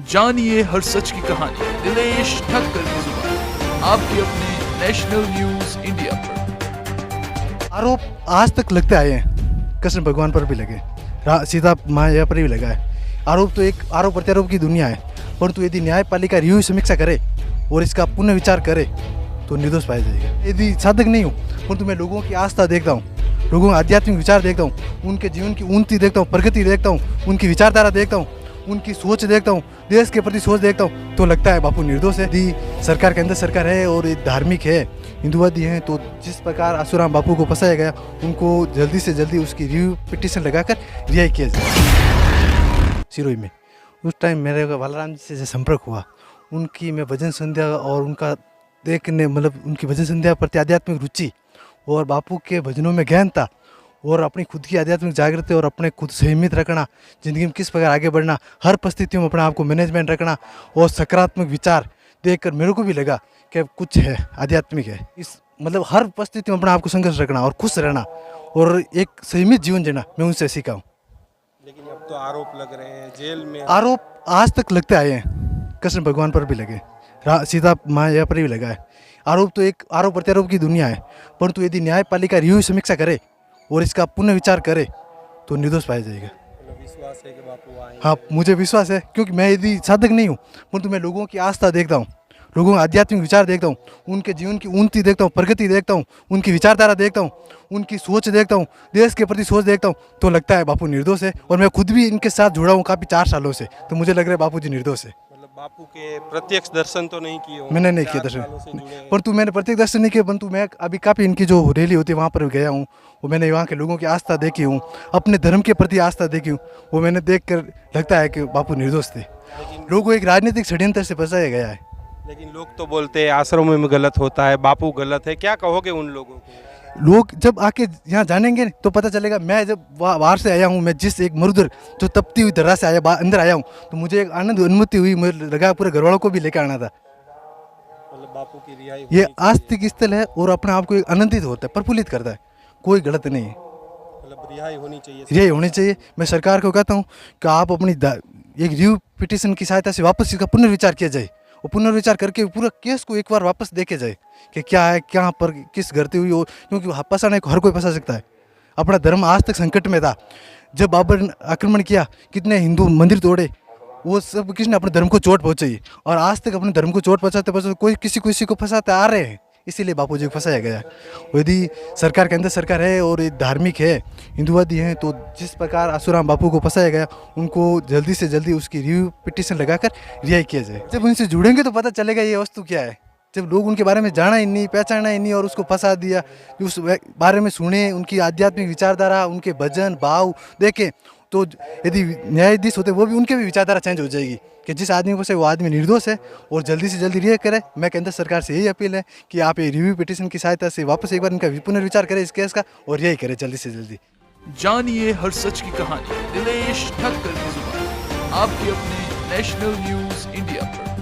जानिए हर सच की कहानी दिनेश ठक्कर की जुबान आपके अपने नेशनल न्यूज इंडिया पर। आरोप आज तक लगते आए हैं, कृष्ण भगवान पर भी लगे, सीता माया पर भी लगा है। आरोप तो एक आरोप प्रत्यारोप की दुनिया है, परंतु यदि न्यायपालिका रिव्यू समीक्षा करे और इसका पुनः विचार करे तो निर्दोष पाया जाएगा। यदि साधक नहीं हूँ, परंतु मैं लोगों की आस्था देखता हूँ, लोगों का आध्यात्मिक विचार देखता हूँ, उनके जीवन की उन्नति देखता हूँ, प्रगति देखता हूँ, उनकी विचारधारा देखता हूँ, उनकी सोच देखता हूँ, देश के प्रति सोच देखता हूँ, तो लगता है बापू निर्दोष है। यदि सरकार के अंदर सरकार है और ये धार्मिक है, हिंदुवादी हैं, तो जिस प्रकार आसुराम बापू को फंसाया गया, उनको जल्दी से जल्दी उसकी रिव्यू पिटीशन लगाकर रिहाई किया जाए। सिरोही में उस टाइम मेरे बालाराम जी से संपर्क हुआ, उनकी मैं भजन संध्या और उनका देखने मतलब उनकी भजन संध्या प्रति आध्यात्मिक रुचि और बापू के भजनों में गहनता और अपनी खुद की आध्यात्मिक जागृति और अपने खुद संयमित रखना, ज़िंदगी में किस प्रकार आगे बढ़ना, हर परिस्थितियों में अपने आप को मैनेजमेंट रखना और सकारात्मक विचार देखकर मेरे को भी लगा कि कुछ है, आध्यात्मिक है। इस मतलब हर परिस्थिति में अपने आप को संघर्ष रखना और खुश रहना और एक संयमित जीवन जीना मैं उनसे सीखा हूँ। लेकिन अब तो आरोप लग रहे हैं जेल में। आरोप आज तक लगते आए हैं, कृष्ण भगवान पर भी लगे, सीता माया पर भी लगा है। आरोप तो एक आरोप प्रत्यारोप की दुनिया है, परंतु यदि न्यायपालिका रिव्यू समीक्षा करे और इसका पुनः विचार करे तो निर्दोष पाया जाएगा। विश्वास है कि बापू आएंगे? हाँ, मुझे विश्वास है, क्योंकि मैं यदि साधक नहीं हूँ, परंतु मैं लोगों की आस्था देखता हूँ, लोगों का आध्यात्मिक विचार देखता हूँ, उनके जीवन की उन्नति देखता हूँ, प्रगति देखता हूँ, उनकी विचारधारा देखता हूँ, उनकी सोच देखता हूँ, देश के प्रति सोच देखता हूँ, तो लगता है बापू निर्दोष है। और मैं खुद भी इनके साथ जुड़ा हूँ काफ़ी 4 सालों से, तो मुझे लग रहा है बापू जी निर्दोष है। मतलब बापू के प्रत्यक्ष दर्शन तो नहीं किए होंगे? मैंने नहीं किया दर्शन, परंतु मैंने प्रत्येक दर्शन नहीं किया, परंतु मैं अभी काफ़ी इनकी जो रैली होती है वहाँ पर गया हूँ, वो मैंने वहाँ के लोगों की आस्था देखी हूँ, अपने धर्म के प्रति आस्था देखी हूँ, वो मैंने देख कर लगता है कि बापू निर्दोष थे। लोगों को एक राजनीतिक षड्यंत्र से फंसाया गया है। लेकिन लोग तो बोलते हैं आश्रमों में गलत होता है, बापू गलत है, क्या कहोगे उन लोगों को? लोग जब आके यहाँ जानेंगे तो पता चलेगा। मैं जब बाहर से आया हूँ, मैं जिस एक मरुधर जो तपती हुई धरा से आया अंदर आया हूँ, तो मुझे एक आनंद अनुभूति हुई, मुझे लगा पूरे घरवालों को भी लेकर आना था। मतलब बापू की रिहाई ये आस्तिक स्थल है और अपने आप को एक आनंदित होता है, प्रफुल्लित करता है, कोई गलत नहीं है। मतलब रिहाई होनी चाहिए, रिहाई होनी चाहिए। मैं सरकार को कहता हूँ कि आप अपनी एक रिव्यू पिटीशन की सहायता से वापस इसका पुनर्विचार किया जाए और पुनर्विचार करके पूरा केस को एक बार वापस देखे जाए कि क्या है, क्या पर किस गलती हुई हो, क्योंकि फंसाने को हर कोई फंसा सकता है। अपना धर्म आज तक संकट में था, जब बाबर ने आक्रमण किया, कितने हिंदू मंदिर तोड़े, वो सब किसने अपने धर्म को चोट पहुंचाई, और आज तक अपने धर्म को चोट पहुंचाते पहुंचाते कोई किसी को फंसाते आ रहे हैं, इसीलिए बापू जी को फंसाया गया। यदि सरकार के अंदर सरकार है और ये धार्मिक है, हिंदुवादी हैं, तो जिस प्रकार आसुराम बापू को फंसाया गया, उनको जल्दी से जल्दी उसकी रिव्यू पिटीशन लगाकर रिहाई किया जाए। जब उनसे जुड़ेंगे तो पता चलेगा ये वस्तु क्या है। जब लोग उनके बारे में जाना ही नहीं, पहचाना ही नहीं और उसको फंसा दिया, उस बारे में सुने, उनकी आध्यात्मिक विचारधारा, उनके भजन भाव देखें, तो यदि न्यायाधीश होते वो भी, उनके भी विचारधारा चेंज हो जाएगी कि जिस आदमी को से वो आदमी निर्दोष है और जल्दी से जल्दी रिहा करे। मैं केंद्र सरकार से यही अपील है कि आप ये रिव्यू पिटीशन की सहायता से वापस एक बार इनका पुनर्विचार करें इस केस का और रिहाई करें जल्दी से जल्दी। जानिए हर सच की कहानी दिनेश ठक्कर की जुबान आपके अपने नेशनल न्यूज इंडिया पर।